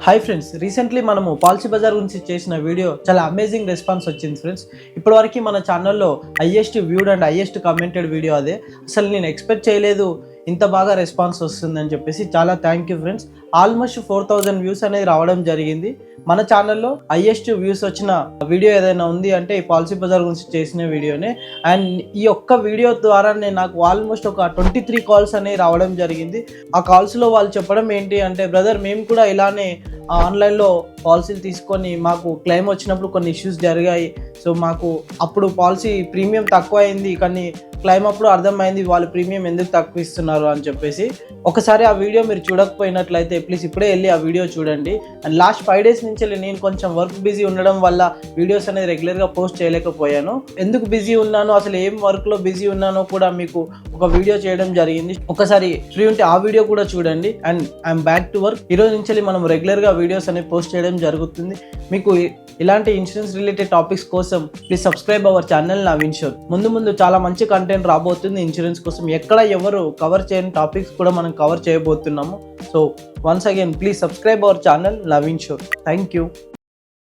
Hi friends, recently మనము policy Bazar గురించి చేసిన వీడియో చాలా అమేజింగ్ రెస్పాన్స్ వచ్చింది ఫ్రెండ్స్. ఇప్పటివరకు మన ఛానల్లో highest viewed and highest commented video అదే. అసలు నేను ఎక్స్పెక్ట్ చేయలేదు ఇంత బాగా రెస్పాన్స్ వస్తుందని చెప్పేసి. చాలా thank you friends. Almost 4000 views అనేది రావడం జరిగింది. మన ఛానల్లో హైయెస్ట్ వ్యూస్ వచ్చిన వీడియో ఏదైనా ఉంది అంటే ఈ పాలసీ బజార్ గురించి చేసిన వీడియోనే. అండ్ ఈ ఒక్క వీడియో ద్వారానే నాకు ఆల్మోస్ట్ ఒక 23 కాల్స్ అనేవి రావడం జరిగింది. ఆ కాల్స్లో వాళ్ళు చెప్పడం ఏంటి అంటే, బ్రదర్ మేము కూడా ఇలానే ఆన్లైన్లో పాలసీలు తీసుకొని మాకు క్లెయిమ్ వచ్చినప్పుడు కొన్ని ఇష్యూస్ జరిగాయి. సో మాకు అప్పుడు పాలసీ ప్రీమియం తక్కువ అయింది, కానీ క్లెయిమ్ అప్పుడు అర్థమైంది వాళ్ళు ప్రీమియం ఎందుకు తక్కువ ఇస్తున్నారు అని చెప్పేసి. ఒకసారి ఆ వీడియో మీరు చూడకపోయినట్లయితే ప్లీజ్ ఇప్పుడే వెళ్ళి ఆ వీడియో చూడండి. అండ్ లాస్ట్ 5 days నుంచి నేను కొంచెం వర్క్ బిజీ ఉండడం వల్ల వీడియోస్ అనేది రెగ్యులర్గా పోస్ట్ చేయలేకపోయాను. ఎందుకు బిజీ ఉన్నానో, అసలు ఏం వర్క్లో బిజీ ఉన్నానో కూడా మీకు ఒక వీడియో చేయడం జరిగింది. ఒకసారి ఫ్రీ ఉంటే ఆ వీడియో కూడా చూడండి. And I'm back to work. ఈరోజు నుంచి మనం రెగ్యులర్గా వీడియోస్ అనేవి పోస్ట్ చేయడం జరుగుతుంది. మీకు ఇలాంటి ఇన్సూరెన్స్ రిలేటెడ్ టాపిక్స్ కోసం please subscribe our channel Naveen షోర్. ముందు చాలా మంచి కంటెంట్ రాబోతుంది ఇన్సూరెన్స్ కోసం. ఎక్కడ ఎవరు కవర్ చేయని టాపిక్స్ కూడా మనం కవర్ చేయబోతున్నాము. So once again please subscribe our channel Naveen షోర్. Thank you.